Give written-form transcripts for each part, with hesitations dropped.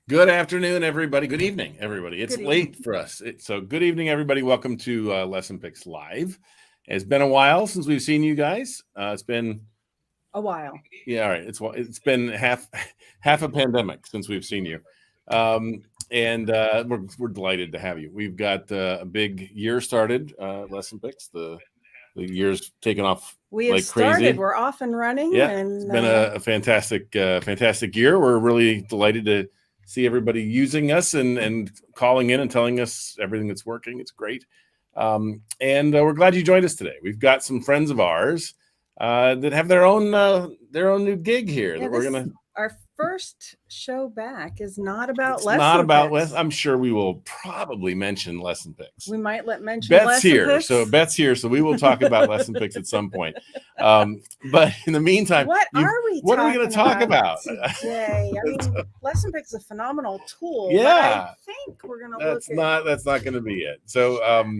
Good afternoon, everybody. Good evening, everybody. It's Good late evening. for us. So good evening, everybody. Welcome to LessonPix Live. It's been a while since we've seen you guys. It's been A while. yeah, all right. It's been half a pandemic since we've seen you, and we're delighted to have you. We've got a big year started. LessonPix. The year's taken off We have like started. crazy. We're off and running. Yeah, and it's been a fantastic year. We're really delighted to see everybody using us and calling in and telling us everything that's working. It's great. And we're glad you joined us today. We've got some friends of ours that have their own new gig here that we're gonna. Our first show back is not about It's lesson not about picks. I'm sure we will probably mention LessonPix. We might mention Beth's lesson here, picks. so Beth's here, so we will talk about LessonPix at some point. But in the meantime, what are we going to talk about today? I mean, LessonPix is a phenomenal tool. Yeah, but I think we're going to that's not going to be it. So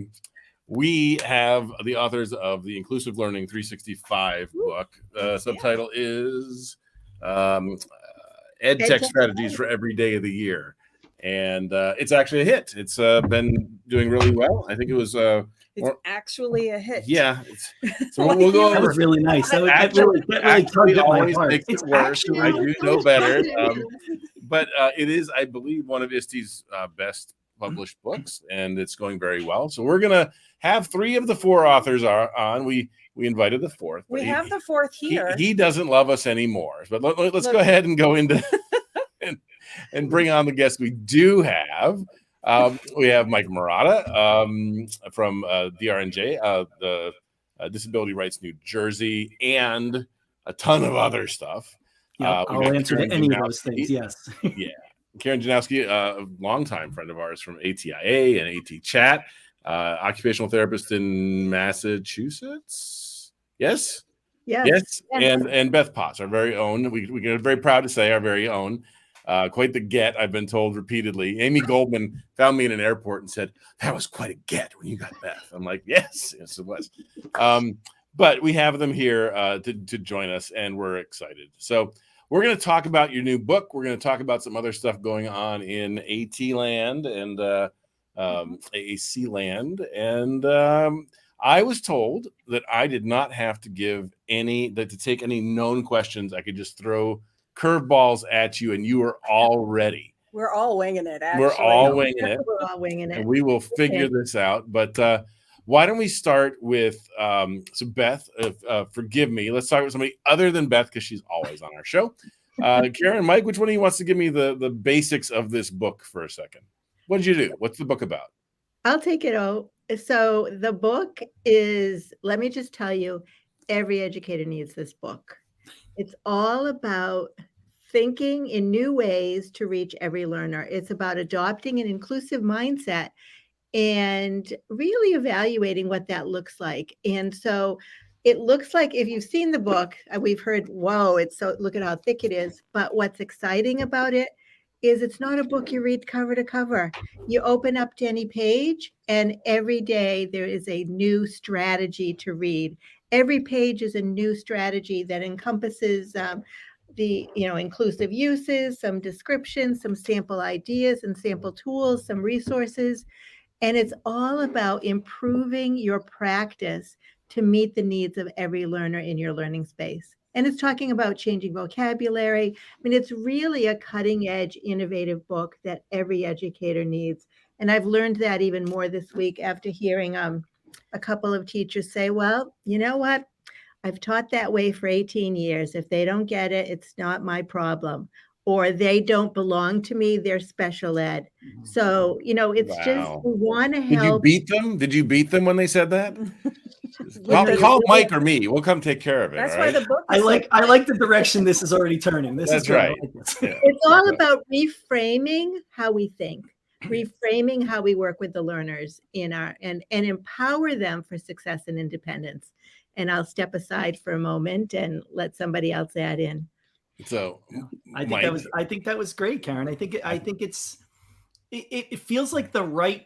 we have the authors of the Inclusive Learning 365 book. Subtitle is EdTech Strategies for Every Day of the Year. And it's actually a hit. It's been doing really well. I think it was it's actually a hit. Yeah. So we'll go over. That was really nice. That really tugged at my heart. Makes it worse. Actually, I do know better. But it is, I believe, one of ISTE's best published books, and it's going very well. So we're gonna have 3 of the 4 authors are on. We invited the 4th. We have the 4th here. He doesn't love us anymore. But let's go ahead and go into and bring on the guests we do have. We have Mike Murata from DRNJ, the Disability Rights New Jersey, and a ton of other stuff. I'll answer any of those things. Yes. Yeah. Karen Janowski, a longtime friend of ours from ATIA and AT Chat, occupational therapist in Massachusetts. Yes. And Beth Potts, our very own. We're very proud to say our very own. Quite the get, I've been told repeatedly. Amy Goldman found me in an airport and said, "That was quite a get when you got Beth." I'm like, yes, it was. But we have them here to join us, and we're excited. So we're going to talk about your new book. We're going to talk about some other stuff going on in AT land and AAC land. And I was told that I did not have to to take any known questions. I could just throw curveballs at you, and you are all ready. We're all winging it. Actually. We're all winging it. We're all winging it. And we will figure this out. But why don't we start with so Beth? Forgive me. Let's talk with somebody other than Beth because she's always on our show. Karen, Mike, which one of you wants to give me the basics of this book for a second? What did you do? What's the book about? I'll take it all. So the book is, let me just tell you, every educator needs this book. It's all about thinking in new ways to reach every learner. It's about adopting an inclusive mindset and really evaluating what that looks like. And so it looks like, if you've seen the book, we've heard, whoa, look at how thick it is. But what's exciting about it is it's not a book you read cover to cover. You open up to any page, and every day there is a new strategy to read. Every page is a new strategy that encompasses the inclusive uses, some descriptions, some sample ideas and sample tools, some resources. And it's all about improving your practice to meet the needs of every learner in your learning space. And it's talking about changing vocabulary. I mean, it's really a cutting edge, innovative book that every educator needs. And I've learned that even more this week after hearing a couple of teachers say, well, you know what? I've taught that way for 18 years. If they don't get it, it's not my problem. Or they don't belong to me, they're special ed. So, it's just, we want to help. Did you beat them when they said that? Call Mike or me. We'll come take care of it. That's all why right? the book. I like the direction this is already turning. That's right. It's all about reframing how we think, reframing how we work with the learners and empower them for success and independence. And I'll step aside for a moment and let somebody else add in. So I think that was great, Karen. I think it feels like the right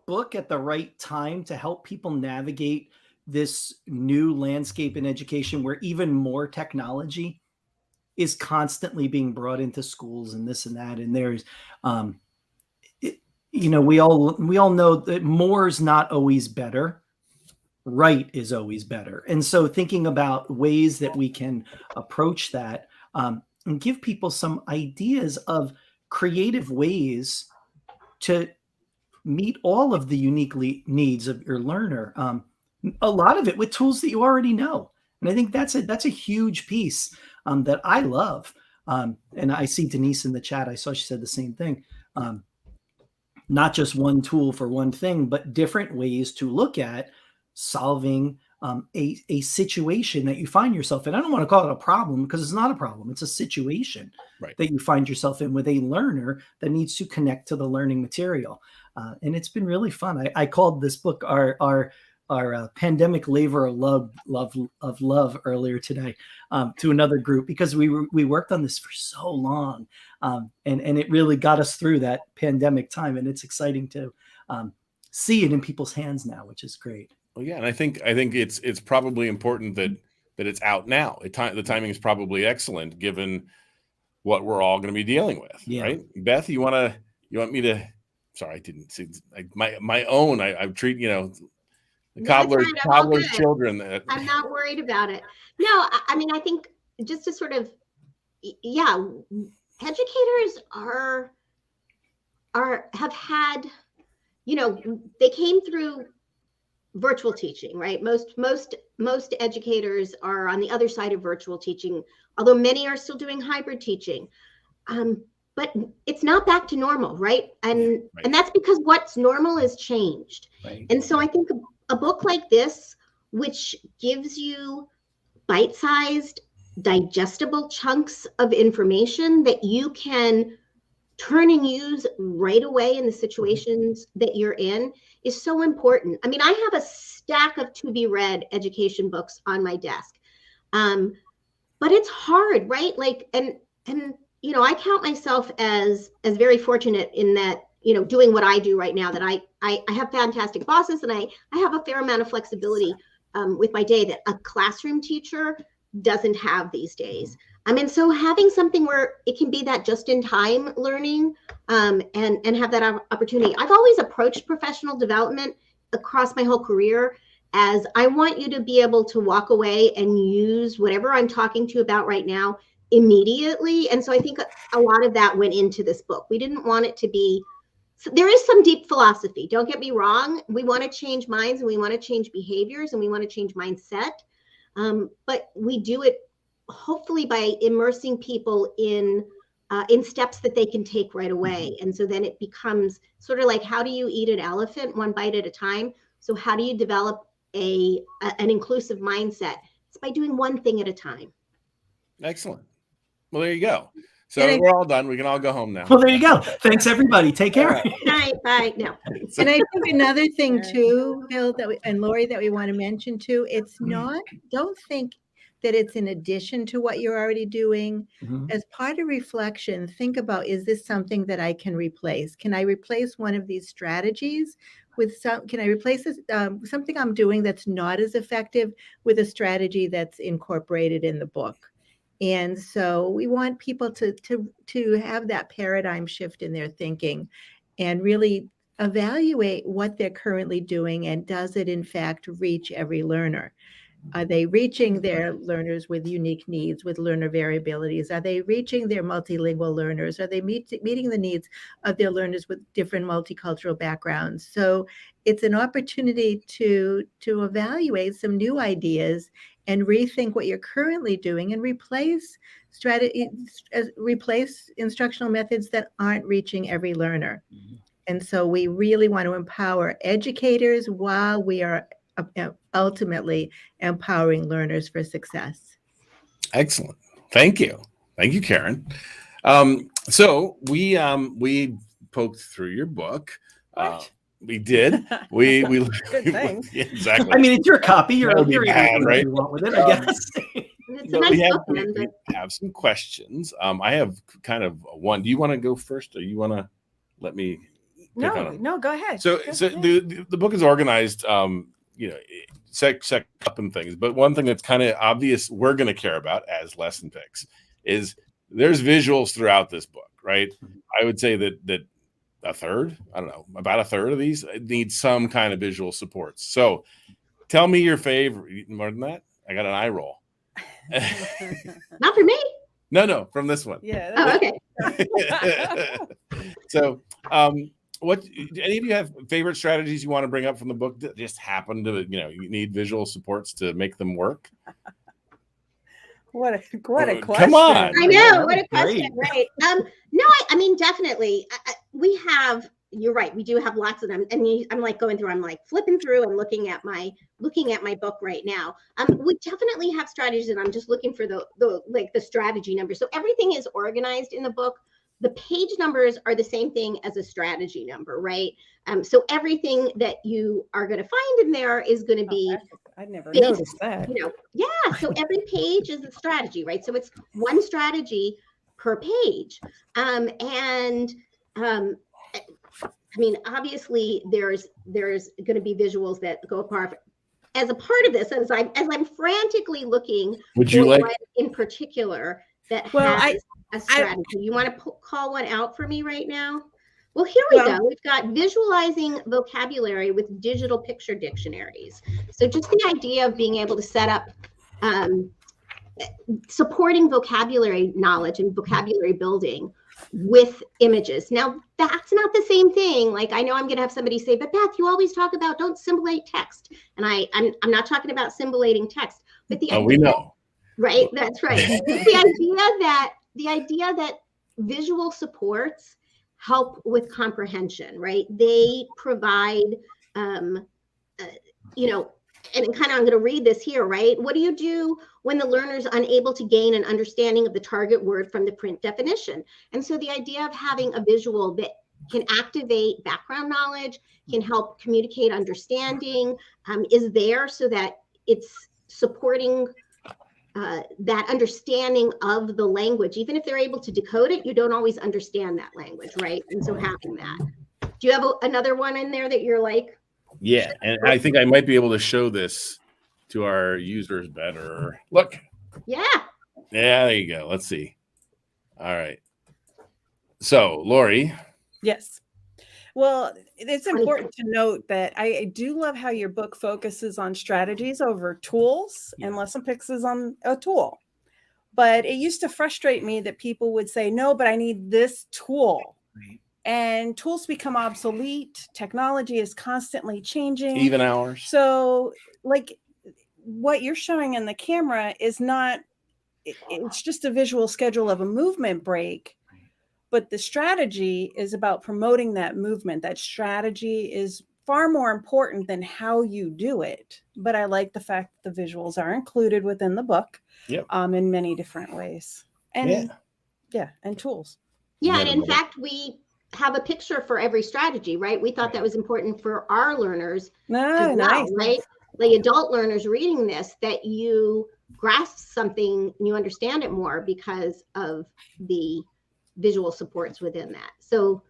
book at the right time to help people navigate this new landscape in education where even more technology is constantly being brought into schools and this and that. And there's, we all know that more is not always better. Right is always better. And so thinking about ways that we can approach that, and give people some ideas of creative ways to meet all of the unique needs of your learner. A lot of it with tools that you already know. And I think that's a huge piece that I love. And I see Denise in the chat. I saw she said the same thing. Not just one tool for one thing, but different ways to look at solving a situation that you find yourself in. I don't want to call it a problem because it's not a problem. It's a situation that you find yourself in with a learner that needs to connect to the learning material. And it's been really fun. I called this book our pandemic labor of love earlier today to another group, because we worked on this for so long, and it really got us through that pandemic time. And it's exciting to see it in people's hands now, which is great. Well, yeah, and I think it's probably important that it's out now. The timing is probably excellent given what we're all going to be dealing with, right? Beth, you want me to? Sorry, I didn't see my own. I treat cobbler's children. I'm not worried about it. No, I mean, I think just to sort of, educators have had, they came through virtual teaching, right? Most educators are on the other side of virtual teaching, although many are still doing hybrid teaching. But it's not back to normal, right? And that's because what's normal has changed. Right. And so I think a book like this, which gives you bite-sized, digestible chunks of information that you can turn and use right away in the situations that you're in, is so important. I mean, I have a stack of to-be-read education books on my desk, but it's hard, right? Like, and I count myself as very fortunate in that, doing what I do right now, that I have fantastic bosses, and I have a fair amount of flexibility with my day that a classroom teacher doesn't have these days. I mean, so having something where it can be that just-in-time learning and have that opportunity. I've always approached professional development across my whole career as I want you to be able to walk away and use whatever I'm talking to you about right now immediately. And so I think a lot of that went into this book. We didn't want it to be, so there is some deep philosophy. Don't get me wrong. We want to change minds, and we want to change behaviors, and we want to change mindset. But we do it hopefully by immersing people in steps that they can take right away. And so then it becomes sort of like, how do you eat an elephant one bite at a time? So how do you develop an inclusive mindset? It's by doing one thing at a time. Excellent. Well, there you go. So we're all done. We can all go home now. Well, there you go. Thanks, everybody. Take care. Bye. No. And I think another thing too, Bill, and Lori, that we want to mention too, it's not, don't think that it's in addition to what you're already doing. As part of reflection, think about, is this something that I can replace? Can I replace one of these strategies with can I replace this, something I'm doing that's not as effective with a strategy that's incorporated in the book? And so we want people to have that paradigm shift in their thinking and really evaluate what they're currently doing, and does it in fact reach every learner? Are they reaching their learners with unique needs, with learner variabilities? Are they reaching their multilingual learners? Are they meeting the needs of their learners with different multicultural backgrounds? So it's an opportunity to evaluate some new ideas and rethink what you're currently doing, and replace instructional methods that aren't reaching every learner. And so we really want to empower educators while we are ultimately empowering learners for success. Excellent. Thank you, Karen. So we poked through your book. We did. We good thing. Yeah, exactly. I mean, it's your copy. You're able to bad, right? you want with it, I guess. It's a nice book, we have some questions. I have kind of one. Do you want to go first, or you want to let me? No, go ahead. So the book is organized, sec up and things. But one thing that's kind of obvious we're going to care about as LessonPix is there's visuals throughout this book, right? I would say that a third, I don't know, about a third of these need some kind of visual supports. So tell me your favorite. More than that, I got an eye roll. Not for me. No, from this one. Yeah. Oh, okay. So, what any of you have favorite strategies you want to bring up from the book that just happen to, you need visual supports to make them work? What a question. Come on. I know, what a question, right? No, I mean, definitely. We have. You're right. We do have lots of them, and I'm like going through. I'm like flipping through and looking at my book right now. We definitely have strategies, and I'm just looking for the strategy number. So everything is organized in the book. The page numbers are the same thing as a strategy number, right? So everything that you are going to find in there is going to be. I never based, noticed that. Yeah. So every page is a strategy, right? So it's one strategy per page, I mean, obviously, there's going to be visuals that go apart. As a part of this, as I'm frantically looking, would you like one in particular that has a strategy? You want to call one out for me right now? Well, here we go. We've got visualizing vocabulary with digital picture dictionaries. So just the idea of being able to set up supporting vocabulary knowledge and vocabulary building with images. Now, that's not the same thing. Like, I know I'm going to have somebody say, but Beth, you always talk about don't symbolate text. And I'm not talking about symbolating text, but the idea, we know. Right, that's right. the idea that visual supports help with comprehension, right? They provide, and kind of, I'm going to read this here, right? What do you do when the learner is unable to gain an understanding of the target word from the print definition? And so the idea of having a visual that can activate background knowledge, can help communicate understanding, is there so that it's supporting that understanding of the language. Even if they're able to decode it, you don't always understand that language, right? And so having that. Do you have another one in there that you're like? Yeah, and I think I might be able to show this to our users better. Look. Yeah, there you go. Let's see. All right. So, Lori. Yes. Well, it's important to note that I do love how your book focuses on strategies over tools, and LessonPix is on a tool. But it used to frustrate me that people would say, no, but I need this tool. Right. And tools become obsolete. Technology is constantly changing. Even ours. So, like, what you're showing in the camera is not, it's just a visual schedule of a movement break. But the strategy is about promoting that movement. That strategy is far more important than how you do it. But I like the fact that the visuals are included within the book. Yep. In many different ways. And and tools. Yeah, and in fact, we have a picture for every strategy, right? We thought that was important for our learners as well, right? Like adult learners reading this, that you grasp something and you understand it more because of the visual supports within that. So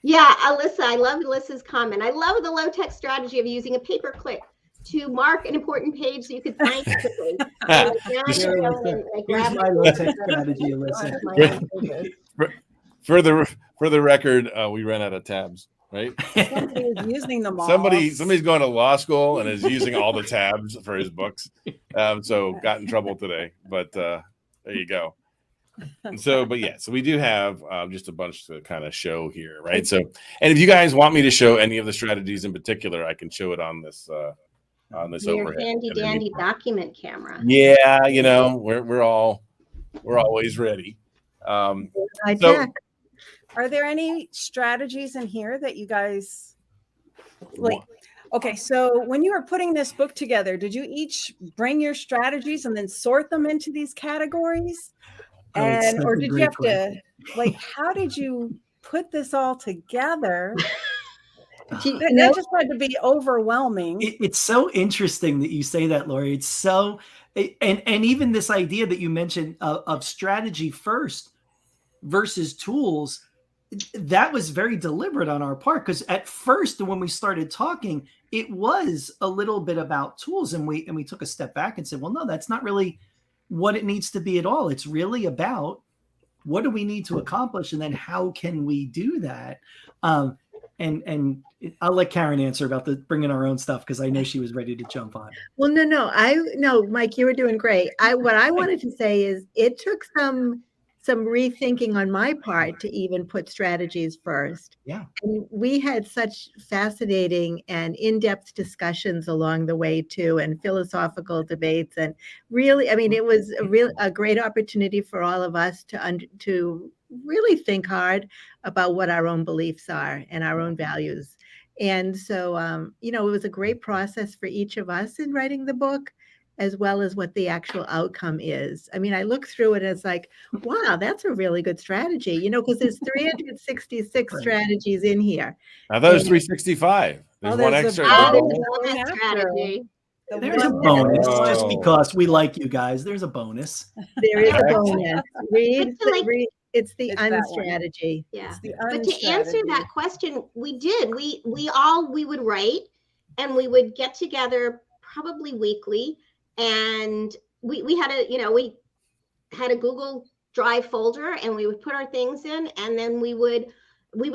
yeah, Alyssa, I love Alyssa's comment. I love the low-tech strategy of using a paperclip to mark an important page so you could find it quickly. Here's my low-tech strategy, Alyssa. For the record, we ran out of tabs, right? Somebody is using them all. Somebody's going to law school and is using all the tabs for his books. So got in trouble today, but there you go. And so, but yeah, so we do have just a bunch to kind of show here, right? So, and if you guys want me to show any of the strategies in particular, I can show it on this overhead. Handy dandy document camera. Yeah, we're always ready. Are there any strategies in here that you guys like? Okay, so when you were putting this book together, did you each bring your strategies and then sort them into these categories? Or did you have to, how did you put this all together? That just had to be overwhelming. It's so interesting that you say that, Lori. It's so, and even this idea that you mentioned of strategy first versus tools, that was very deliberate on our part, because at first when we started talking, it was a little bit about tools, and we took a step back and said, well, no, that's not really what it needs to be at all. It's really about what do we need to accomplish, and then how can we do that? And I'll let Karen answer about the bringing our own stuff, because I know she was ready to jump on. Well, no, Mike, you were doing great. What I wanted to say is it took some rethinking on my part to even put strategies first. Yeah. And we had such fascinating and in-depth discussions along the way too, and philosophical debates. And really, I mean, it was a great opportunity for all of us to really think hard about what our own beliefs are and our own values. And so, it was a great process for each of us in writing the book, as well as what the actual outcome is. I mean, I look through it as like, wow, that's a really good strategy, because there's 366 strategies in here. I thought it was 365. There's one extra. Strategy. There's a bonus, just because we like you guys. There's a bonus. There is a bonus. It's the unstrategy. Yeah. But to answer that question, we did. We would write, and we would get together probably weekly, and we had a Google Drive folder, and we would put our things in, and then we would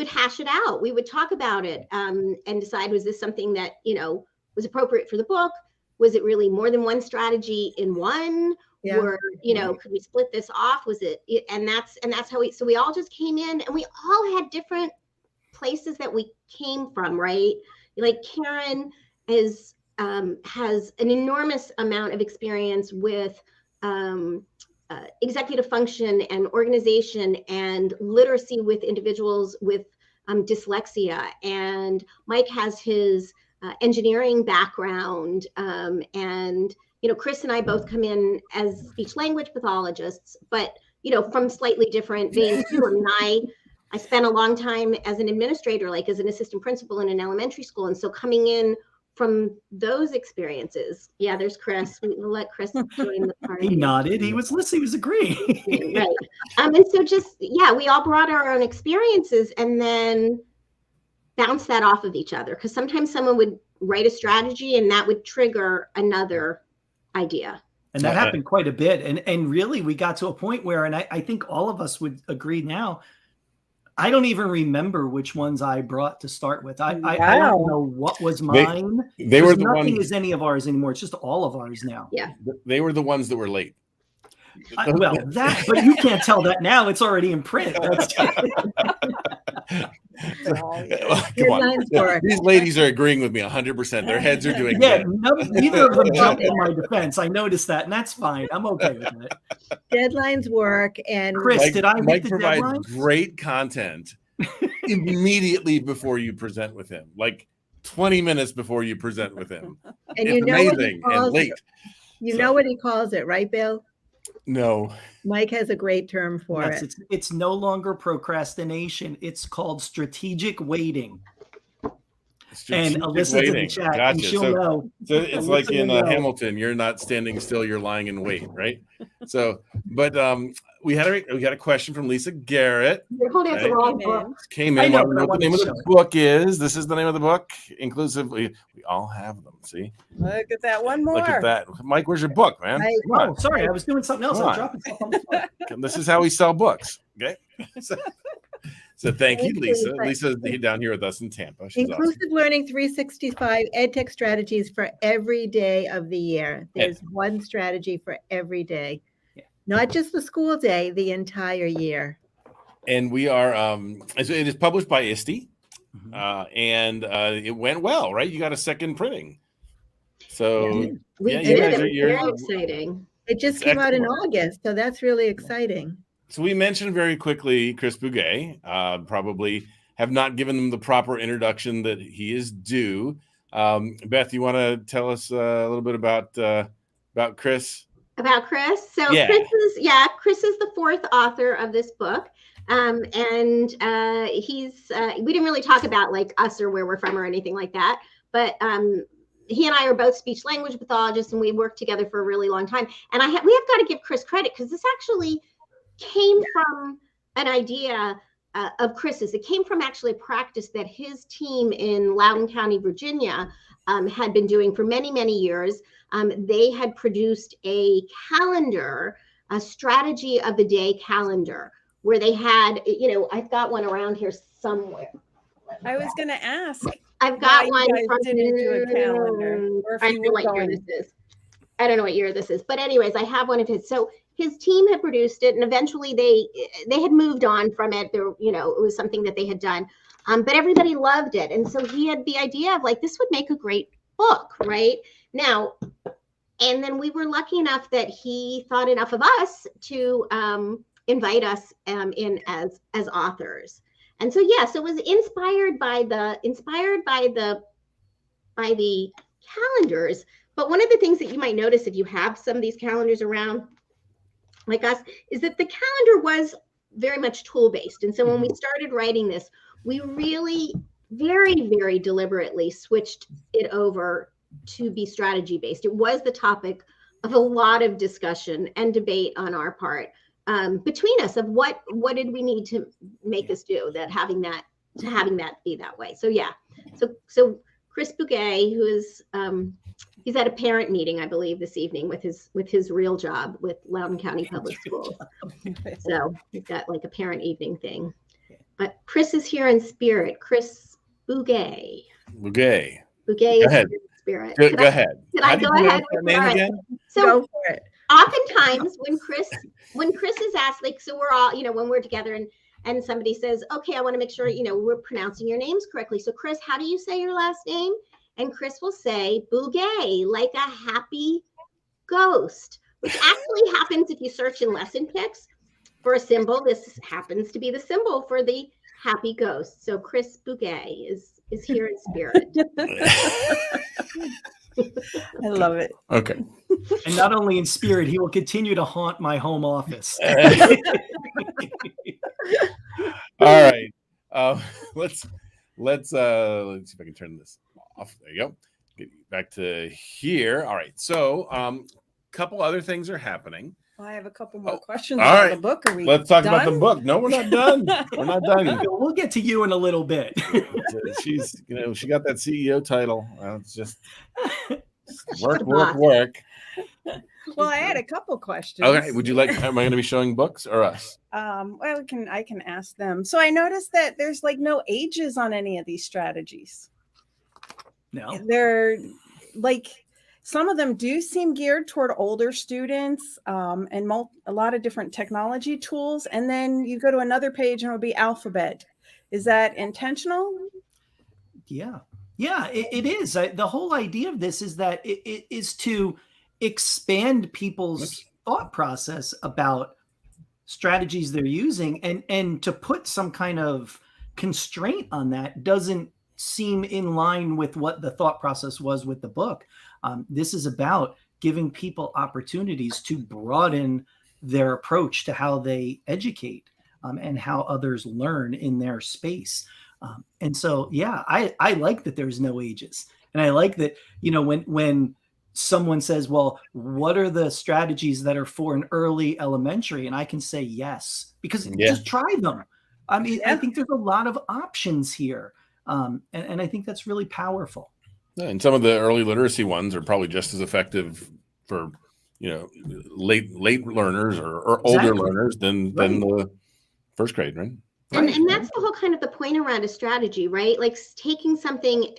hash it out. We would talk about it and decide, was this something that was appropriate for the book? Was it really more than one strategy in one? Yeah. Or could we split this off? Was it? And that's how we. So we all just came in, and we all had different places that we came from, right? Like Karen has an enormous amount of experience with executive function and organization and literacy with individuals with dyslexia. And Mike has his engineering background, and Chris and I both come in as speech language pathologists, but from slightly different veins too. I mean, I spent a long time as an administrator, like as an assistant principal in an elementary school, and so coming in from those experiences. Yeah, there's Chris. We'll let Chris join the party. He nodded. He was listening. He was agreeing. Right. And so we all brought our own experiences and then bounce that off of each other. Because sometimes someone would write a strategy and that would trigger another idea. And that happened quite a bit. And really, we got to a point where, and I think all of us would agree now, I don't even remember which ones I brought to start with. I don't know what was mine. They were the nothing ones, is any of ours anymore. It's just all of ours now. Yeah. They were the ones that were late. But you can't tell that now. It's already in print. Come on. These ladies are agreeing with me 100%. Their heads are doing good. Neither of them jumped in my defense. I noticed that, and that's fine. I'm okay with it. Deadlines work. And Chris, did I Mike provides great content immediately before you present with him, like 20 minutes before you present with him. And it's amazing and late. You know what he calls it, right, Bill? No. Mike has a great term for it. It's no longer procrastination. It's called strategic waiting. And Alyssa's in the chat, gotcha. And she'll know. So it's like in Hamilton, you're not standing still, you're lying in wait, right? So, but we had a question from Lisa Garrett. You're holding up the wrong book. Came in. I know what the name of the book is. This is the name of the book. Inclusively, we all have them. See? Look at that. One more. Look at that, Mike. Where's your book, man? Oh, sorry, I was doing something else. I dropped it on the floor. This is how we sell books. Okay. So thank you, Lisa. Lisa's down here with us in Tampa. She's Inclusive awesome. Learning 365 EdTech strategies for every day of the year. There's one strategy for every day. Not just the school day, the entire year. And we are, it is published by ISTE, and it went well, right? You got a second printing. So we did. Very exciting. It just came out in August, so that's really exciting. So we mentioned very quickly Chris Bouquet, probably have not given them the proper introduction that he is due. Beth, you want to tell us a little bit about Chris? About Chris. So Chris is the fourth author of this book. And he's we didn't really talk about like us or where we're from or anything like that. But he and I are both speech language pathologists, and we worked together for a really long time. And we have got to give Chris credit, because this actually came from an idea of Chris's. It came from actually a practice that his team in Loudoun County, Virginia, had been doing for many, many years. They had produced a calendar, a strategy of the day calendar, where they had, I've got one around here somewhere. I was going to ask. I've got one from, didn't do a calendar, or if I don't know what year this is. I don't know what year this is, but anyways, I have one of his. So his team had produced it, and eventually they had moved on from it. There, it was something that they had done, but everybody loved it, and so he had the idea of like, this would make a great book, right? Now, and then we were lucky enough that he thought enough of us to invite us in as authors. And so, yes, it was inspired by the calendars. But one of the things that you might notice if you have some of these calendars around, like us, is that the calendar was very much tool-based. And so when we started writing this, we really very, very deliberately switched it over to be strategy-based. It was the topic of a lot of discussion and debate on our part. Between us of what did we need to make us do that having that be that way. So yeah, so Chris Bouquet, who is he's at a parent meeting, I believe, this evening with his real job with Loudoun County Public Schools. So he's got like a parent evening thing. But Chris is here in spirit. Chris Bouquet. Bouquet. Bouquet is here in spirit. Go ahead. Can I go ahead with name again? So go for it. Oftentimes when Chris is asked, like, so we're all, when we're together and somebody says, okay, I want to make sure, we're pronouncing your names correctly. So Chris, how do you say your last name? And Chris will say Bouquet, like a happy ghost, which actually happens if you search in LessonPix for a symbol. This happens to be the symbol for the happy ghost. So Chris Bouquet is here in spirit. I love it. Okay. And not only in spirit, he will continue to haunt my home office. All right. Let's see if I can turn this off. There you go. Get back to here. All right. So couple other things are happening. Well, I have a couple more questions all about right. the book. Are we Let's talk done? about the book. No, we're not done. We're not done. We'll get to you in a little bit. She's, she got that CEO title. It's just work. Well, I had a couple questions. Okay. Would you like? Am I going to be showing books or us? Well, I can ask them. So I noticed that there's like no ages on any of these strategies. No, They're like, some of them do seem geared toward older students, and a lot of different technology tools. And then you go to another page and it'll be alphabet. Is that intentional? Yeah, it is. The whole idea of this is that it is to expand people's thought process about strategies they're using, and to put some kind of constraint on that doesn't seem in line with what the thought process was with the book. This is about giving people opportunities to broaden their approach to how they educate and how others learn in their space. And so, yeah, I like that there's no ages. And I like that, when someone says, well, what are the strategies that are for an early elementary? And I can say yes, because just try them. I mean, I think there's a lot of options here. And I think that's really powerful. Yeah, and some of the early literacy ones are probably just as effective for, late learners or older learners than the first grade, right? And that's the whole kind of the point around a strategy, right? Like taking something,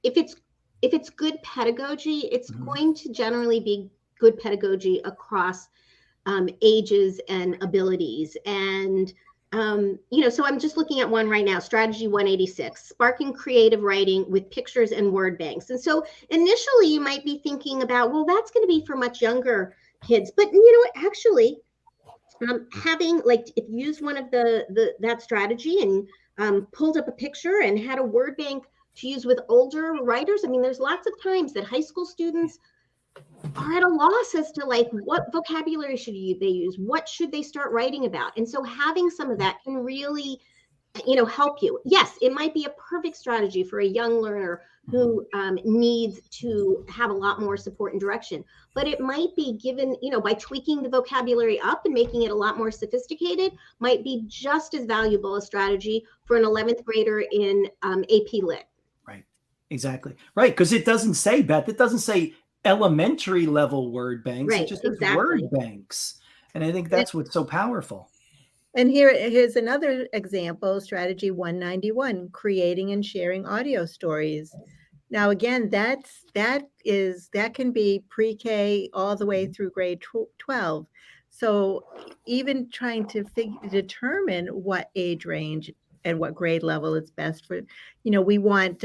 if it's good pedagogy, it's going to generally be good pedagogy across ages and abilities. And so I'm just looking at one right now, strategy 186, sparking creative writing with pictures and word banks. And so initially you might be thinking about, well, that's going to be for much younger kids, but actually having, like, if you used one of that strategy and pulled up a picture and had a word bank to use with older writers. I mean, there's lots of times that high school students are at a loss as to like what vocabulary should they use, what should they start writing about. And so having some of that can really help you. Yes, it might be a perfect strategy for a young learner who needs to have a lot more support and direction, but it might be given, by tweaking the vocabulary up and making it a lot more sophisticated, might be just as valuable a strategy for an 11th grader in AP Lit. Right. Exactly. Right. Because it doesn't say, Beth, it doesn't say elementary level word banks. Right, It just says exactly. word banks. And I think that's what's so powerful. And here's another example, strategy 191, creating and sharing audio stories. Now, again, that can be pre-K all the way through grade 12. So even trying to determine what age range and what grade level is best for, we want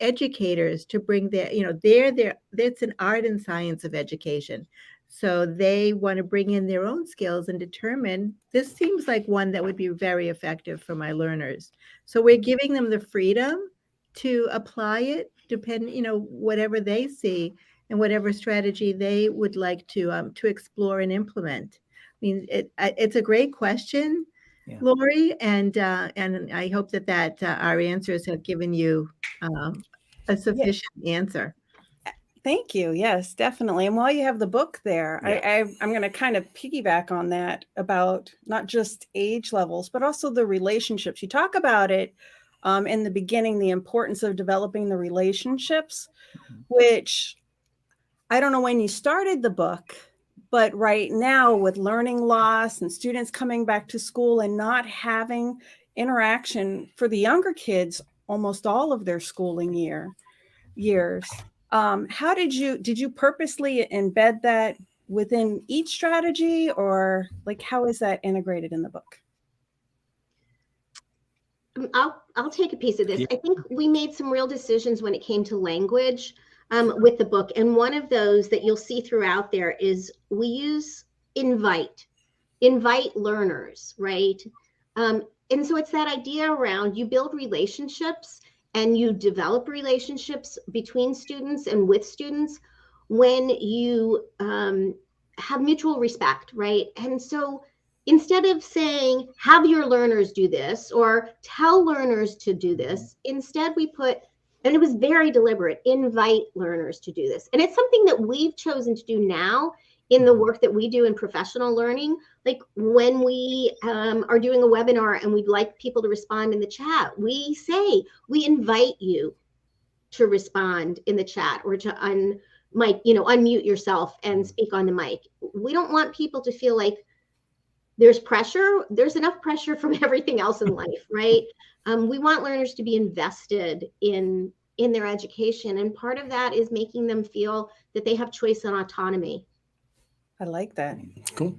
educators to bring their, it's an art and science of education. So they want to bring in their own skills and determine, this seems like one that would be very effective for my learners. So we're giving them the freedom to apply it, whatever they see and whatever strategy they would like to explore and implement. I mean, it's a great question, Lori, and I hope that our answers have given you a sufficient answer. Thank you. Yes, definitely. And while you have the book there, I'm going to kind of piggyback on that about not just age levels, but also the relationships. You talk about it in the beginning, the importance of developing the relationships, which I don't know when you started the book, but right now with learning loss and students coming back to school and not having interaction for the younger kids, almost all of their schooling years. How did you purposely embed that within each strategy, or like how is that integrated in the book? I'll take a piece of this. I think we made some real decisions when it came to language with the book. And one of those that you'll see throughout there is we use invite learners, right? And so it's that idea around you build relationships and you develop relationships between students and with students when you have mutual respect, right? And so instead of saying, have your learners do this or tell learners to do this, instead we put, and it was very deliberate, invite learners to do this. And it's something that we've chosen to do now in the work that we do in professional learning. Like when we are doing a webinar and we'd like people to respond in the chat, we say, we invite you to respond in the chat or to unmute yourself and speak on the mic. We don't want people to feel like there's pressure. There's enough pressure from everything else in life, right? We want learners to be invested in their education. And part of that is making them feel that they have choice and autonomy. I like that. Cool.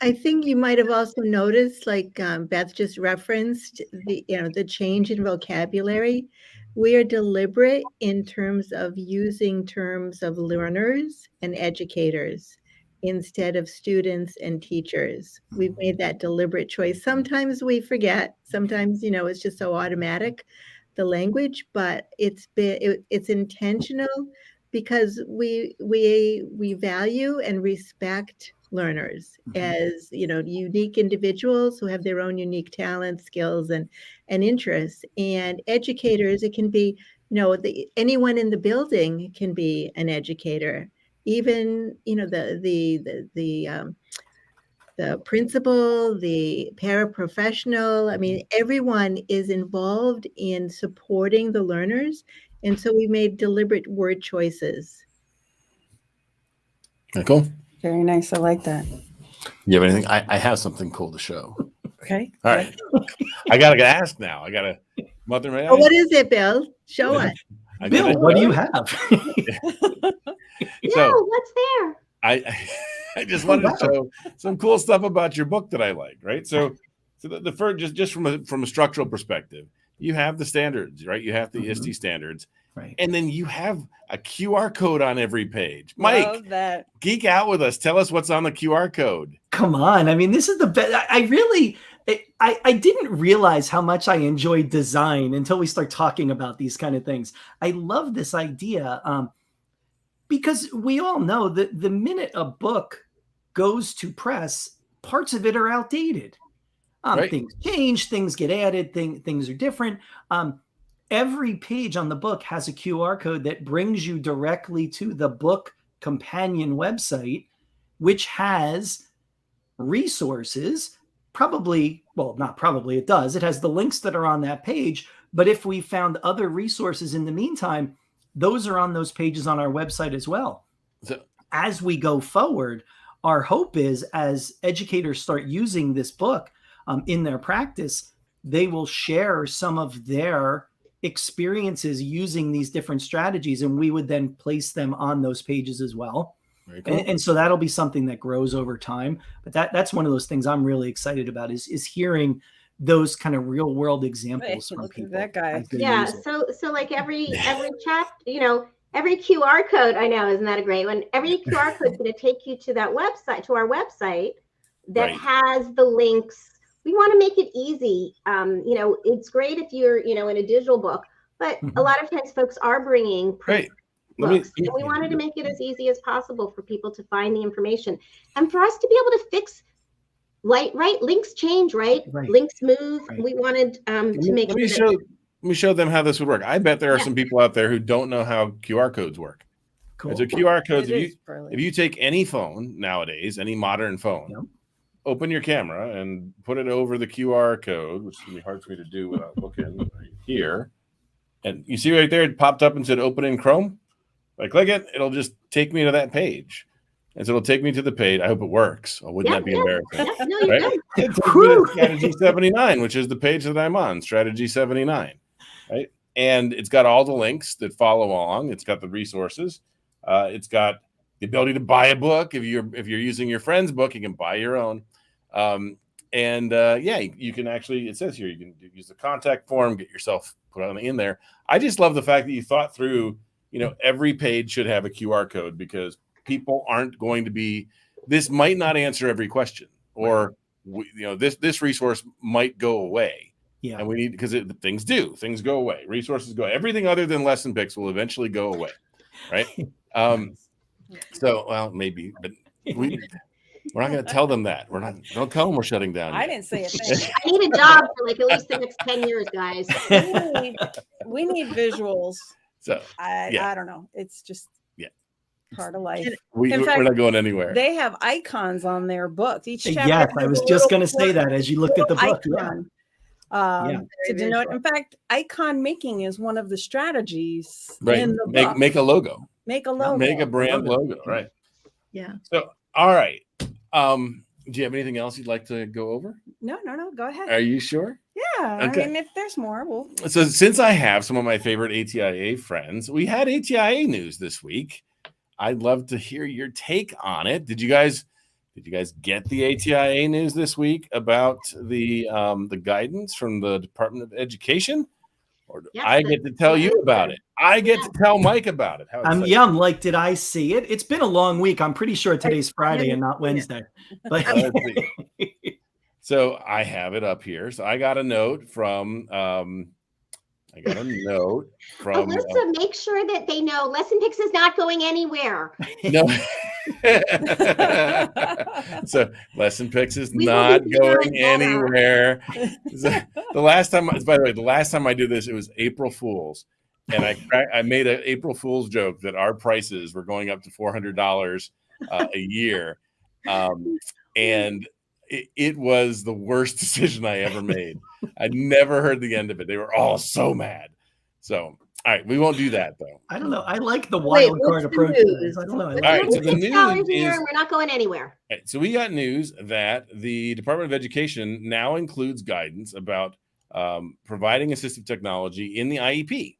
I think you might have also noticed, like Beth just referenced, the change in vocabulary. We are deliberate in terms of using terms of learners and educators instead of students and teachers. We've made that deliberate choice. Sometimes we forget. Sometimes, it's just so automatic, the language, but it's intentional because we value and respect learners as unique individuals who have their own unique talents, skills, and interests. And educators, it can be anyone in the building can be an educator. Even the principal, the paraprofessional. I mean, everyone is involved in supporting the learners, and so we made deliberate word choices. Cool. Very nice. I like that. You have anything? I have something cool to show. Okay. All right. I gotta ask now. I gotta. Mother, may I? What is it, Bill? Show us. Bill, what do you have? So, what's there? I just wanted to show some cool stuff about your book that I like. Right. So the first, just from a structural perspective, you have the standards, right? You have the ISTE standards. Right. And then you have a QR code on every page. Mike, love that. Geek out with us. Tell us what's on the QR code. Come on. I mean, this is the best. I didn't realize how much I enjoy design until we start talking about these kind of things. I love this idea because we all know that the minute a book goes to press, parts of it are outdated. Right. Things change, things get added, things are different. Every page on the book has a QR code that brings you directly to the book companion website, which has resources. It does. It has the links that are on that page But if we found other resources in the meantime, those are on those pages on our website as well. So as we go forward, our hope is as educators start using this book in their practice, they will share some of their experiences using these different strategies, and we would then place them on those pages as well. Very cool. And so that'll be something that grows over time. But that's one of those things I'm really excited about is hearing those kind of real world examples from people. That guy. Yeah. So like every chapter, every QR code, I know, isn't that a great one? Every QR code is going to take you to that website, to our website that has the links. We want to make it easy. It's great if you're, in a digital book, but a lot of times folks are bringing print books. And we wanted to make it as easy as possible for people to find the information and for us to be able to fix links change, links move. We wanted to make sure let me show them how this would work. I bet there are some people out there who don't know how QR codes work. Cool. And so QR codes, if you take any phone nowadays, any modern phone, open your camera and put it over the QR code, which is going to be hard for me to do without looking right here. And you see right there, it popped up and said open in Chrome. If I click it, it'll just take me to that page. And so it'll take me to the page. I hope it works. Or wouldn't that be embarrassing? Right? It takes me to Strategy 79, which is the page that I'm on, Strategy 79. Right? And it's got all the links that follow along. It's got the resources. It's got the ability to buy a book. If you're using your friend's book, you can buy your own. You can actually, it says here, you can use the contact form, get yourself put on in there. I just love the fact that you thought through, every page should have a QR code because people aren't going to be, this might not answer every question, or, this resource might go away. Yeah. And we need, because things go away. Resources go, everything other than LessonPix will eventually go away. Right. Maybe, but we're not going to tell them that. Don't tell them we're shutting down. I didn't say a thing. I need a job for at least the next 10 years, guys. We need visuals. So I don't know. It's just part of life. We're not going anywhere. They have icons on their books. Each chapter. Yes, I was just going to say that as you looked at the book. To denote. In fact, icon making is one of the strategies in the book. Make a logo. Make a logo. Make a brand logo. Right. Yeah. So, all right. Do you have anything else you'd like to go over? No. Go ahead. Are you sure? Yeah. Okay. I mean, if there's more, we'll. So since I have some of my favorite ATIA friends, we had ATIA news this week. I'd love to hear your take on it. Did you guys get the ATIA news this week about the guidance from the Department of Education? Or I get to tell you about it. I get to tell Mike about it. I'm like, did I see it? It's been a long week. I'm pretty sure today's Friday and not Wednesday. But so I have it up here. So I got a note from Alyssa, make sure that they know LessonPix is not going anywhere. No. So LessonPix is not going anywhere. So the last time I did this, it was April Fool's, and I made an April Fool's joke that our prices were going up to $400 a year, and it was the worst decision I ever made. I never heard the end of it. They were all so mad. So, all right, we won't do that though. I don't know. I like the wild card approach. I don't know. All right, so the news is we're not going anywhere. Right, so we got news that the Department of Education now includes guidance about providing assistive technology in the IEP.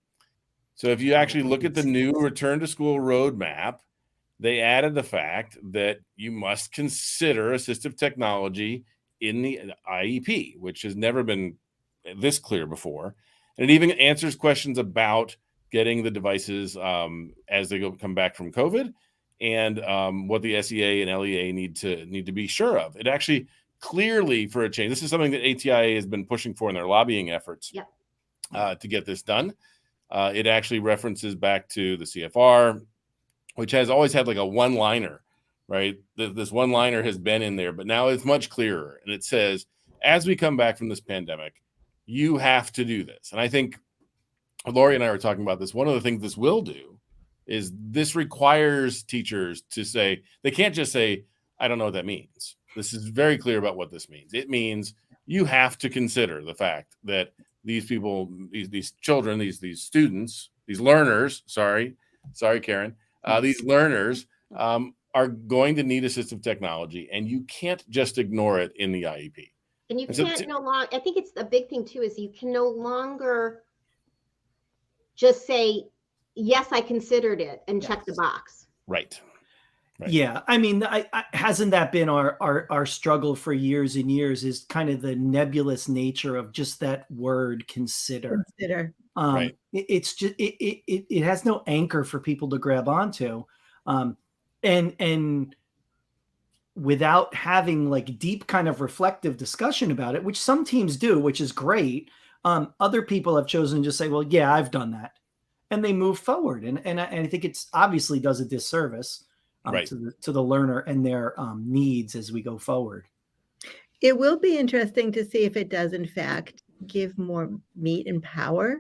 So if you actually look at the new return to school roadmap, they added the fact that you must consider assistive technology in the IEP, which has never been this clear before. And it even answers questions about getting the devices as they come back from COVID, and what the SEA and LEA need to be sure of. It actually clearly, for a change, this is something that ATIA has been pushing for in their lobbying efforts to get this done. It actually references back to the CFR, which has always had like a one-liner, right? This one-liner has been in there, but now it's much clearer. And it says, as we come back from this pandemic, you have to do this. And I think Lori and I were talking about this. One of the things this will do is this requires teachers to say, they can't just say, I don't know what that means. This is very clear about what this means. It means you have to consider the fact that these people, these children, these students, these learners, sorry, Karen, these learners are going to need assistive technology, and you can't just ignore it in the IEP. And you can't no longer, I think it's the big thing too, is you can no longer just say, yes, I considered it and check the box. Right. Yeah, I mean, hasn't that been our struggle for years and years? Is kind of the nebulous nature of just that word consider. Right. It's just it has no anchor for people to grab onto, and without having like deep kind of reflective discussion about it, which some teams do, which is great. Other people have chosen to just say, well, yeah, I've done that, and they move forward, and I think it's obviously does a disservice. To the learner and their needs as we go forward. It will be interesting to see if it does, in fact, give more meat and power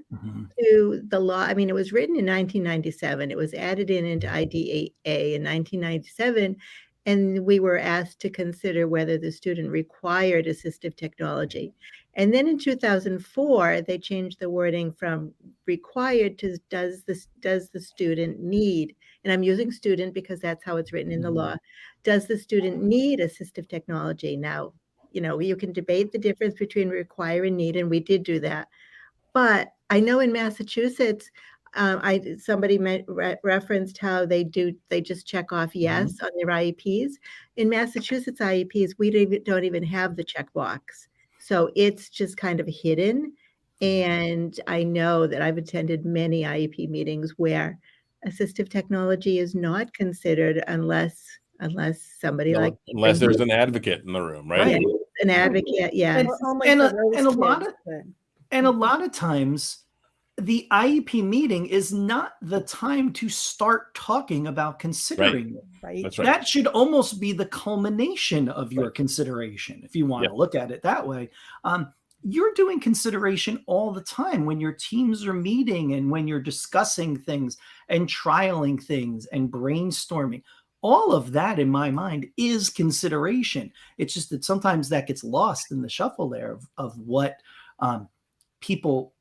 to the law. I mean, it was written in 1997. It was added into IDEA in 1997, and we were asked to consider whether the student required assistive technology. And then in 2004, they changed the wording from required to does the student need? And I'm using student because that's how it's written in the law. Does the student need assistive technology? Now, you can debate the difference between require and need, and we did do that. But I know in Massachusetts, somebody referenced how they just check off yes on their IEPs. In Massachusetts IEPs, we don't even have the checkbox. So it's just kind of hidden. And I know that I've attended many IEP meetings where assistive technology is not considered unless somebody unless there's an advocate in the room, right? An advocate, yes. And a lot of times the IEP meeting is not the time to start talking about considering it. Right. That's right. That should almost be the culmination of your consideration, if you want to look at it that way. You're doing consideration all the time when your teams are meeting and when you're discussing things and trialing things and brainstorming. All of that, in my mind, is consideration. It's just that sometimes that gets lost in the shuffle there of what people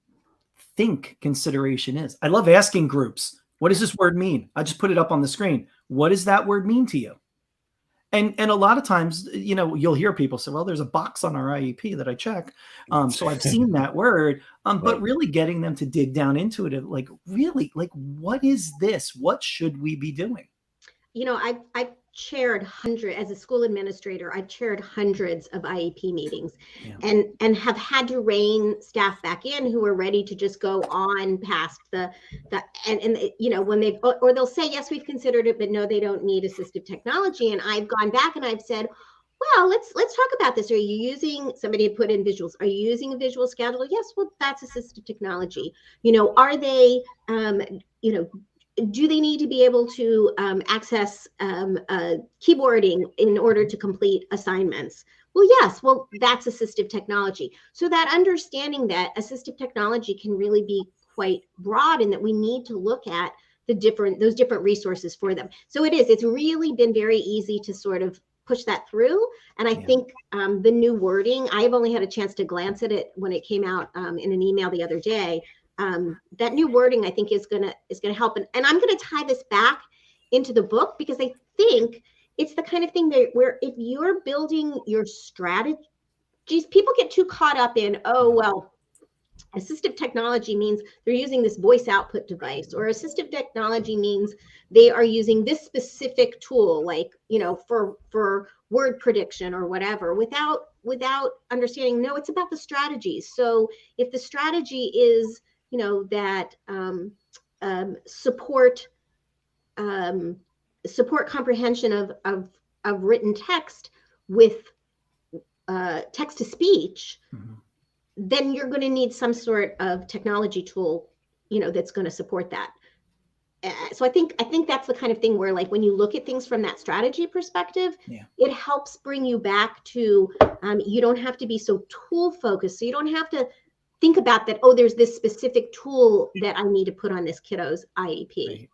think consideration is. I love asking groups, what does this word mean? I just put it up on the screen. What does that word mean to you? And a lot of times, you'll hear people say, well, there's a box on our IEP that I check. So I've seen that word, but really getting them to dig down into it. Like, really, like, what is this? What should we be doing? I've chaired hundreds as a school administrator. I've chaired hundreds of IEP meetings, and have had to rein staff back in who are ready to just go on past when they'll say, yes, we've considered it, but no, they don't need assistive technology. And I've gone back and I've said, well, let's talk about this. Are you using, somebody had put in visuals, are you using a visual scheduler? Yes, well, that's assistive technology. Are they, do they need to be able to access keyboarding in order to complete assignments? Well, yes. Well, that's assistive technology. So that understanding that assistive technology can really be quite broad, and that we need to look at those different resources for them. So it's really been very easy to sort of push that through. And I think the new wording, I've only had a chance to glance at it when it came out in an email the other day. That new wording, I think, is gonna help, and I'm gonna tie this back into the book, because I think it's the kind of thing where if you're building your strategies, people get too caught up in, oh, well, assistive technology means they're using this voice output device, or assistive technology means they are using this specific tool, like, for word prediction or whatever, without understanding, no, it's about the strategies. So if the strategy is, that support comprehension of written text with text to speech, then you're going to need some sort of technology tool, that's going to support that. So I think that's the kind of thing where, like, when you look at things from that strategy perspective, it helps bring you back to, you don't have to be so tool focused. So you don't have to think about that, oh, there's this specific tool that I need to put on this kiddo's IEP.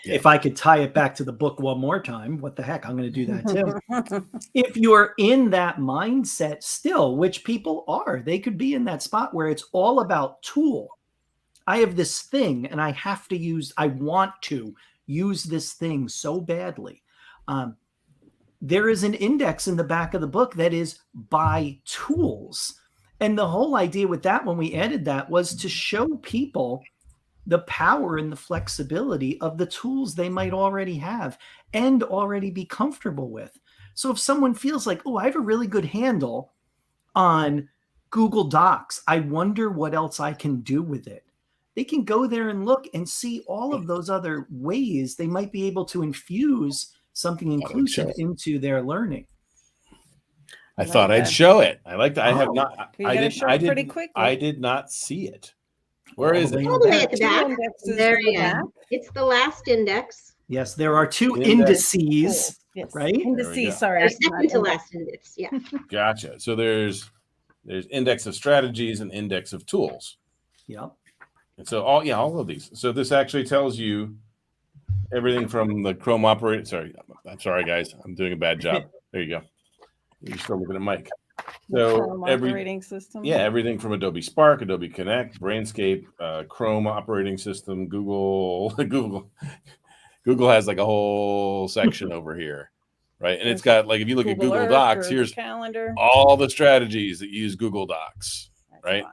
If I could tie it back to the book one more time, what the heck? I'm going to do that too. If you're in that mindset still, which people are, they could be in that spot where it's all about tool. I have this thing and I want to use this thing so badly. There is an index in the back of the book that is by tools. And the whole idea with that, when we added that, was to show people the power and the flexibility of the tools they might already have and already be comfortable with. So if someone feels like, oh, I have a really good handle on Google Docs, I wonder what else I can do with it. They can go there and look and see all of those other ways they might be able to infuse something inclusive into their learning. I thought I'd show it. I like that. I have not. I did not see it. Where is it? All the way at the back. It's the last index. Yes, there are two indices, right? Indices, sorry. Second to last index, yeah. Gotcha. So there's index of strategies and index of tools. Yep. And so all of these. So this actually tells you everything from the Chrome operating. Sorry, I'm sorry, guys. I'm doing a bad job. There you go. You're still looking at Mike. So operating system. Yeah, everything from Adobe Spark, Adobe Connect, Brainscape, Chrome operating system, Google has like a whole section over here, right? And it's got like, if you look at Google Docs, here's calendar, all the strategies that use Google Docs, right?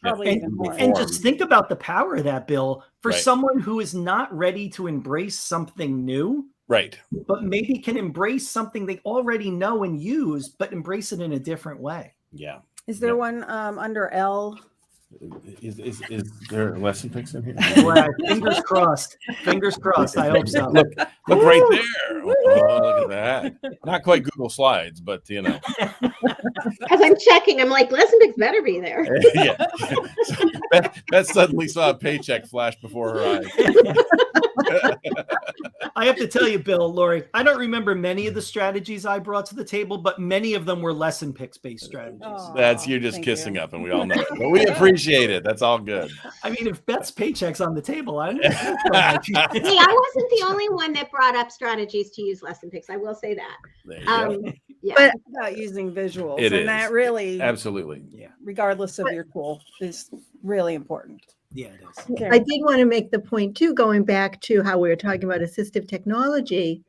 Probably even more. And just think about the power of that, Bill, for someone who is not ready to embrace something new. Right. But maybe can embrace something they already know and use, but embrace it in a different way. Yeah. Is there one under L? Is there LessonPix in here? Well, fingers crossed. Fingers crossed. I hope so. Look right there. Oh, look at that. Not quite Google Slides, but you know. As I'm checking, I'm like, LessonPix better be there. Yeah. Beth suddenly saw a paycheck flash before her eyes. I have to tell you, Bill, Lori, I don't remember many of the strategies I brought to the table, but many of them were LessonPix based strategies. That's you're just kissing up, and we all know it. But we appreciate it. That's all good. I mean, if Beth's paycheck's on the table, I Hey, I wasn't the only one that brought up strategies to use LessonPix. I will say that. There you go. Yeah. But about using visuals, that really, absolutely, regardless of your tool, is really important. Yeah, it is. Okay. I did want to make the point too, going back to how we were talking about assistive technology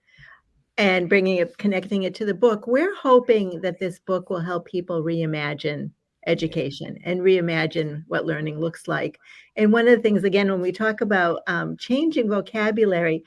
and connecting it to the book. We're hoping that this book will help people reimagine education and reimagine what learning looks like. And one of the things, again, when we talk about changing vocabulary,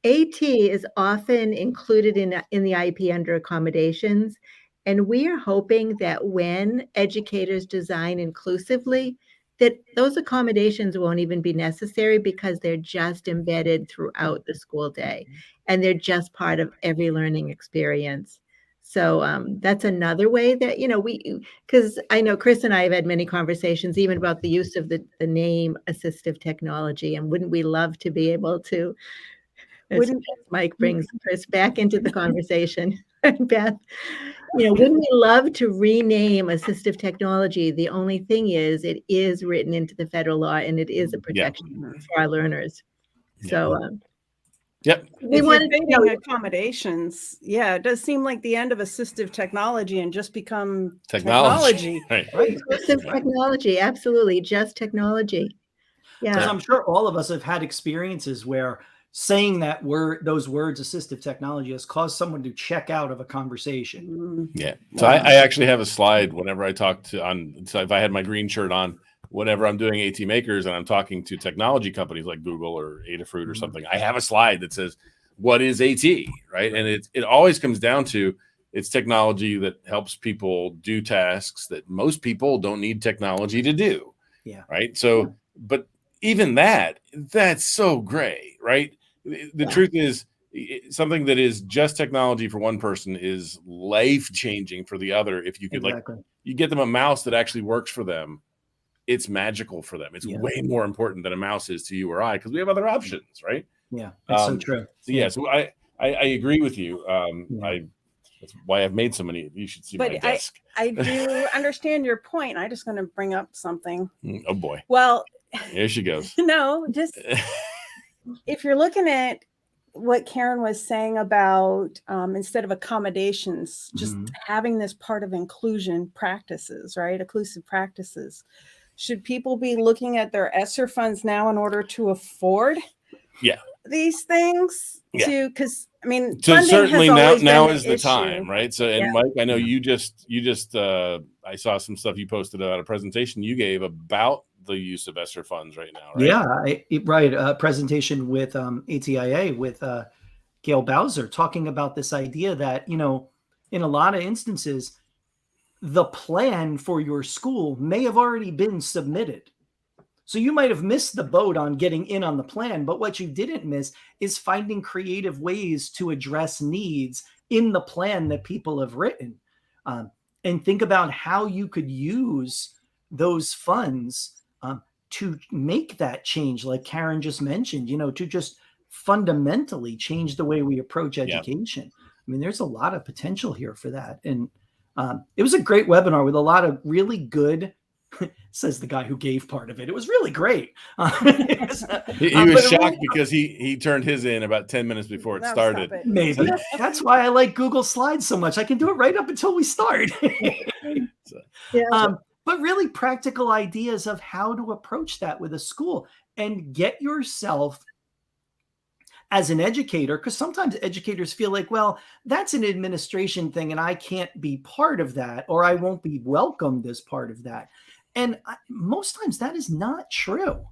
AT is often included in the IEP under accommodations. And we are hoping that when educators design inclusively, that those accommodations won't even be necessary because they're just embedded throughout the school day and they're just part of every learning experience. So that's another way that, because I know Chris and I have had many conversations even about the use of the name assistive technology. And wouldn't we love to be able to, Mike brings Chris back into the conversation, Beth, wouldn't we love to rename assistive technology? The only thing is it is written into the federal law and it is a protection for our learners. So, we wanted to know accommodations. Yeah, it does seem like the end of assistive technology and just become technology. Right. Assistive technology, absolutely, just technology. Yeah, because I'm sure all of us have had experiences where saying that word, those words, assistive technology, has caused someone to check out of a conversation. Yeah. So I actually have a slide whenever I talk so if I had my green shirt on, whenever I'm doing AT Makers and I'm talking to technology companies like Google or Adafruit or something, I have a slide that says, what is AT, right? And it always comes down to it's technology that helps people do tasks that most people don't need technology to do. Yeah. Right. So, but even that's so gray, right? The truth is something that is just technology for one person is life-changing for the other. If you could you get them a mouse that actually works for them, it's magical for them. It's way more important than a mouse is to you or I, because we have other options, right? Yeah, that's so true. So I agree with you. That's why I've made so many. You should see my desk. I do understand your point. I'm just going to bring up something. Oh boy. Well, here she goes. No, just if you're looking at what Karen was saying about instead of accommodations, just having this part of inclusion practices, right? Inclusive practices. Should people be looking at their ESSER funds now in order to afford these things? Because I mean, so certainly now is the issue. time, right? So, and Mike, I know you just I saw some stuff you posted about a presentation you gave about the use of ESSER funds right now, right? Yeah, right. A presentation with ATIA with Gail Bowser talking about this idea that, you know, in a lot of instances, the plan for your school may have already been submitted. So you might have missed the boat on getting in on the plan, but what you didn't miss is finding creative ways to address needs in the plan that people have written. And think about how you could use those funds to make that change, like Karen just mentioned, you know, to just fundamentally change the way we approach education. I mean, there's a lot of potential here for that. And it was a great webinar with a lot of really good, says the guy who gave part of it. It was really great. He was shocked because he turned his in about 10 minutes before it started. Maybe. That's why I like Google Slides so much. I can do it right up until we start. But really practical ideas of how to approach that with a school and get yourself as an educator, because sometimes educators feel like, well, that's an administration thing and I can't be part of that, or I won't be welcomed as part of that. And most times that is not true.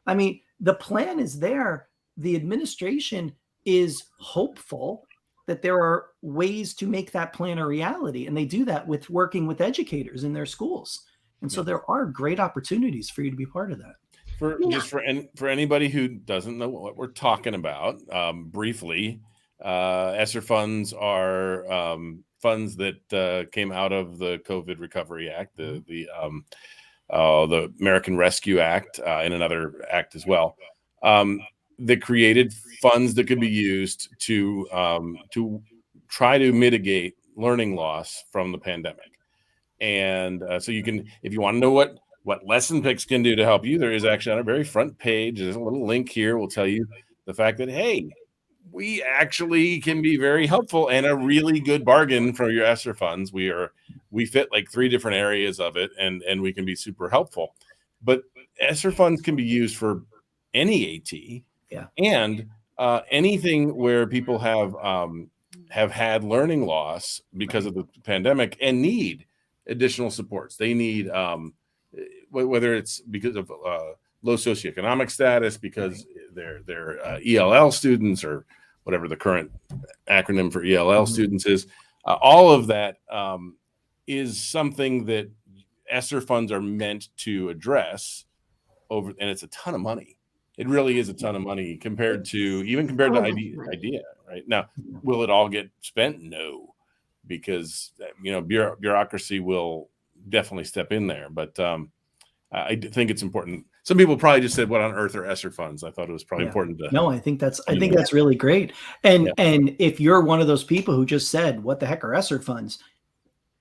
I mean, the plan is there. The administration is hopeful that there are ways to make that plan a reality. And they do that with working with educators in their schools. And so there are great opportunities for you to be part of that. For anybody who doesn't know what we're talking about, briefly, ESSER funds are funds that came out of the COVID Recovery Act, the American Rescue Act, and another act as well, that created funds that could be used to try to mitigate learning loss from the pandemic. And so you can, if you want to know what LessonPix can do to help you, there is actually on our very front page, there's a little link here. We'll tell you the fact that, hey, we actually can be very helpful and a really good bargain for your ESSER funds. We fit like 3 different areas of it, and we can be super helpful. But ESSER funds can be used for any AT, and anything where people have had learning loss because of the pandemic and need additional supports. They need whether it's because of low socioeconomic status, because they're ELL students, or whatever the current acronym for ELL students is. All of that is something that ESSER funds are meant to address and it's a ton of money. It really is a ton of money compared to IDEA right now. Will it all get spent? No, because bureaucracy will definitely step in there. But I think it's important. Some people probably just said, "What on earth are ESSER funds?" I thought it was probably important to. No, I think that's really great. And if you're one of those people who just said, "What the heck are ESSER funds?"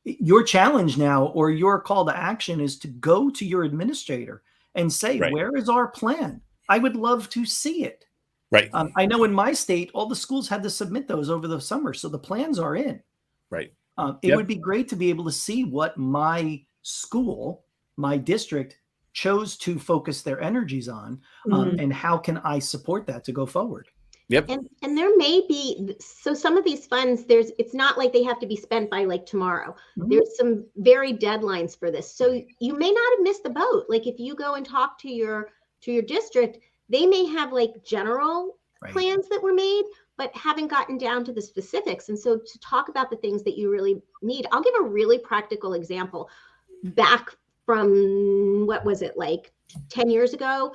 Your challenge now, or your call to action, is to go to your administrator and say, "Where is our plan? I would love to see it." Right. I know in my state, all the schools had to submit those over the summer, so the plans are in. Right. It would be great to be able to see what my school, my district, chose to focus their energies on, and how can I support that to go forward. Yep. And there may be, so some of these funds, it's not like they have to be spent by like tomorrow. There's some very deadlines for this. So you may not have missed the boat. Like if you go and talk to your district, they may have like general plans that were made, but haven't gotten down to the specifics. And so to talk about the things that you really need, I'll give a really practical example. Back from, what was it, like 10 years ago,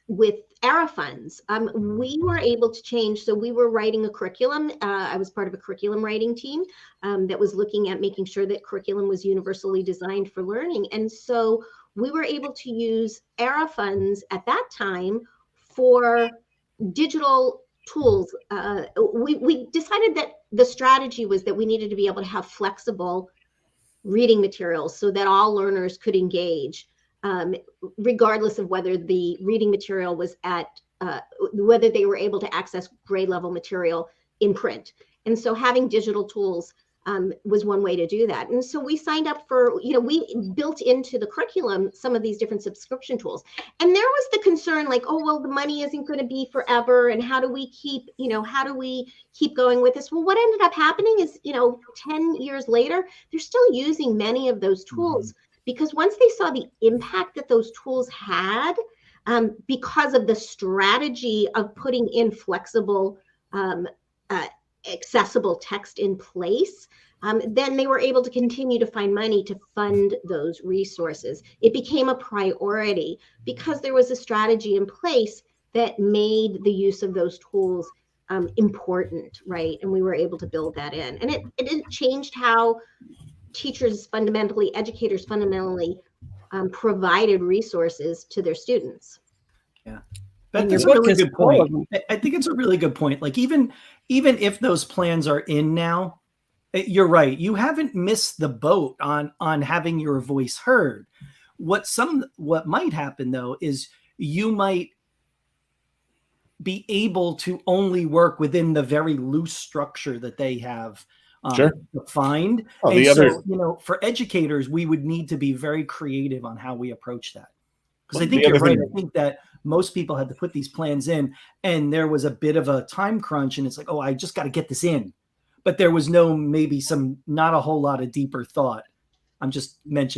with ERA funds, we were able to change. So we were writing a curriculum. I was part of a curriculum writing team that was looking at making sure that curriculum was universally designed for learning. And so we were able to use ERA funds at that time for digital tools. We decided that the strategy was that we needed to be able to have flexible reading materials so that all learners could engage, regardless of whether the reading material was at whether they were able to access grade level material in print. And so having digital tools was one way to do that. And so we signed up for, we built into the curriculum some of these different subscription tools. And there was the concern like, oh, well, the money isn't going to be forever. And how do we keep going with this? Well, what ended up happening is, 10 years later, they're still using many of those tools because once they saw the impact that those tools had, because of the strategy of putting in flexible, accessible text in place, then they were able to continue to find money to fund those resources. It became a priority because there was a strategy in place that made the use of those tools important, right? And we were able to build that in. And it changed how educators fundamentally provided resources to their students. Yeah. That's a really good point. I think it's a really good point. Like even if those plans are in now, you're right. You haven't missed the boat on having your voice heard. What might happen though is you might be able to only work within the very loose structure that they have defined. For educators, we would need to be very creative on how we approach that. Because I think you're right. I think that most people had to put these plans in and there was a bit of a time crunch and it's like, oh, I just got to get this in. But there was not a whole lot of deeper thought. I'm just I'm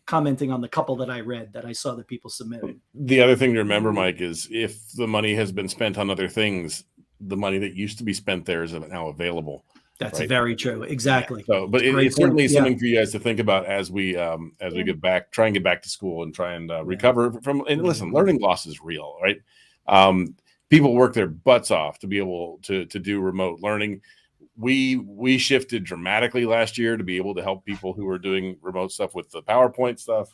commenting on the couple that I read that I saw that people submitted. The other thing to remember, Mike, is if the money has been spent on other things, the money that used to be spent there is now available. That's very true. Exactly. So, but it's certainly something for you guys to think about as we get back, try and get back to school and try and recover from. And listen, learning loss is real, right? People work their butts off to be able to do remote learning. We shifted dramatically last year to be able to help people who are doing remote stuff with the PowerPoint stuff.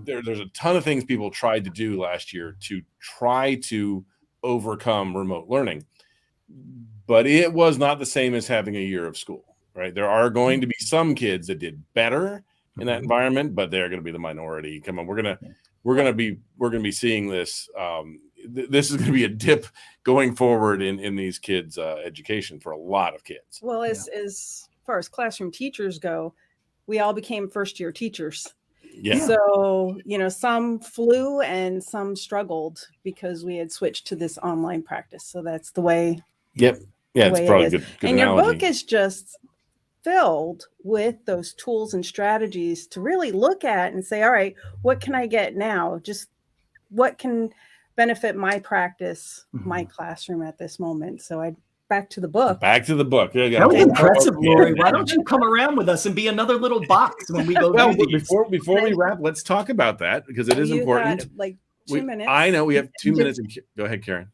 There's a ton of things people tried to do last year to try to overcome remote learning. But it was not the same as having a year of school, right? There are going to be some kids that did better in that environment, but they're going to be the minority. Come on, we're going to be seeing this. This is going to be a dip going forward in these kids' education for a lot of kids. Well, as far as classroom teachers go, we all became first-year teachers. Yeah. So, some flew and some struggled because we had switched to this online practice. So that's the way. Yep. Yeah, it's probably good and analogy. Your book is just filled with those tools and strategies to really look at and say, all right, what can I get now? Just what can benefit my practice, my classroom at this moment. So back to the book. Back to the book. That was impressive, Lori. Why don't you come around with us and be another little box when we go? Well, before we wrap, let's talk about that because it is important. Got, 2 minutes. I know we have 2 minutes. Go ahead, Karen.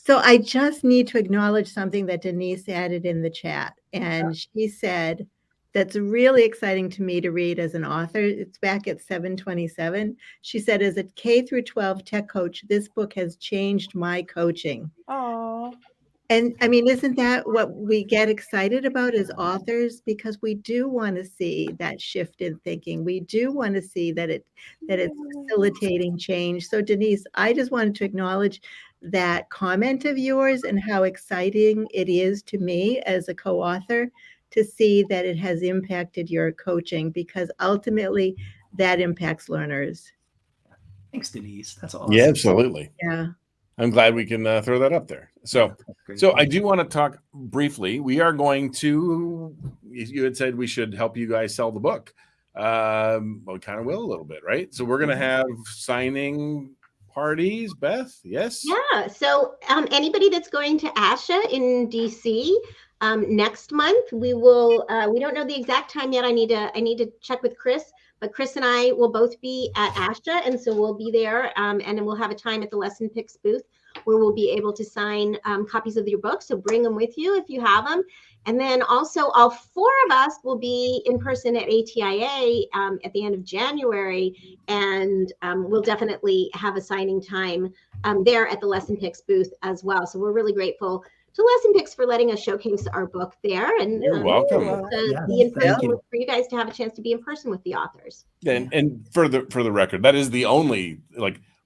So I just need to acknowledge something that Denise added in the chat. And she said, that's really exciting to me to read as an author. It's back at 727. She said, as a K through 12 tech coach, this book has changed my coaching. Oh. And I mean, isn't that what we get excited about as authors? Because we do want to see that shift in thinking. We do want to see that it's facilitating change. So Denise, I just wanted to acknowledge that comment of yours and how exciting it is to me as a co-author to see that it has impacted your coaching, because ultimately that impacts learners. Thanks, Denise. That's awesome. Yeah, absolutely. Yeah. I'm glad we can throw that up there. So I do want to talk briefly. We are going to, you had said we should help you guys sell the book. Well, we kind of will a little bit, right? So we're going to have signing parties, Beth. Yes. Yeah. So anybody that's going to ASHA in DC next month, we will. We don't know the exact time yet. I need to check with Chris. But Chris and I will both be at ASHA, and so we'll be there, and then we'll have a time at the LessonPix booth where we'll be able to sign copies of your book. So bring them with you if you have them. And then also all 4 of us will be in person at ATIA at the end of January, and we'll definitely have a signing time there at the LessonPix booth as well. So we're really grateful to LessonPix for letting us showcase our book there, and you're welcome. For you guys to have a chance to be in person with the authors. And for the record, that is the only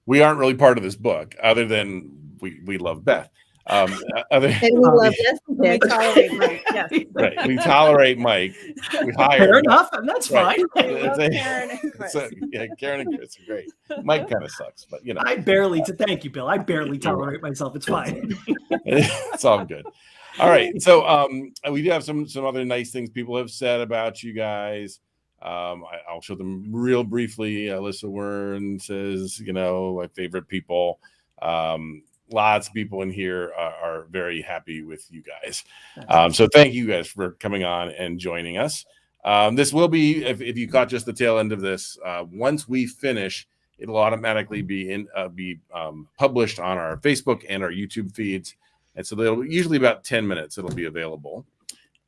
we aren't really part of this book, other than we love Beth. And we love We tolerate Mike. Yes. Right. We tolerate Mike. We hire. Fair enough, and that's Right. fine. We love Karen and Chris. Yeah, Karen and Chris are great. Mike kind of sucks, but you know. Thank you, Bill. I barely tolerate myself. It's fine. It's all good. All right. So we do have some other nice things people have said about you guys. I'll show them real briefly. Alyssa Wern says, my favorite people. Lots of people in here are very happy with you guys. So thank you guys for coming on and joining us. This will be, if you caught just the tail end of this, once we finish, it'll automatically be published on our Facebook and our YouTube feeds. And so they'll usually about 10 minutes it'll be available.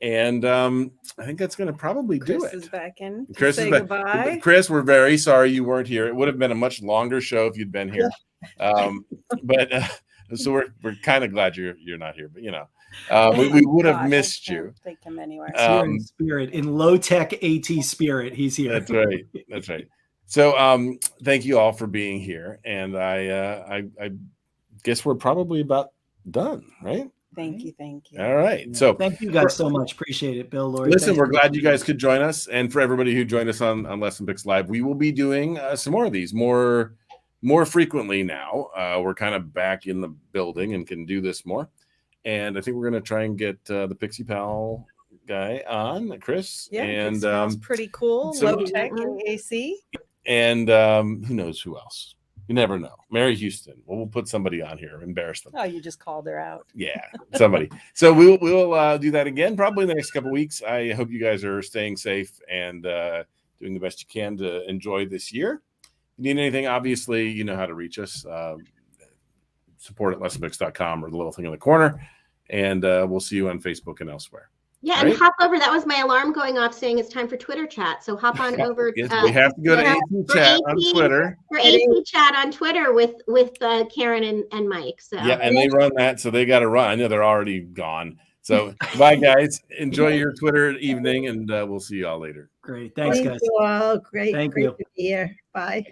And I think that's going to probably do it. Chris is back in. Chris is back. Goodbye. Chris, we're very sorry you weren't here. It would have been a much longer show if you'd been here. So we're kind of glad you're not here. But we would have missed you. Take him anywhere. In spirit, in low tech AT spirit, he's here. That's right. That's right. So thank you all for being here, and I guess we're probably about done, right? Thank you. All right. So thank you guys so much. Appreciate it, Bill, Lori. Listen, we're glad you guys could join us. And for everybody who joined us on LessonPix Live, we will be doing some more of these more frequently now. We're kind of back in the building and can do this more. And I think we're going to try and get the Pixie Pal guy on, Chris. Yeah, and sounds pretty cool. Low tech AC. And who knows who else? You never know. Mary Houston. Well, we'll put somebody on here, embarrass them. Oh, you just called her out. Yeah, somebody. So we'll do that again probably in the next couple of weeks. I hope you guys are staying safe and doing the best you can to enjoy this year. If you need anything, obviously, you know how to reach us. Support at LessonPix.com or the little thing in the corner. And we'll see you on Facebook and elsewhere. Yeah, and hop over. That was my alarm going off saying it's time for Twitter chat. So hop on over. Yes, we have to go to AT Chat on Twitter. For AT Chat on Twitter with Karen and Mike. So yeah, and they run that, so they got to run. I know they're already gone. So bye, guys. Enjoy your Twitter evening, and we'll see you all later. Great. Thanks, guys. Thank you all. Great. Thank great you. to be here. Bye.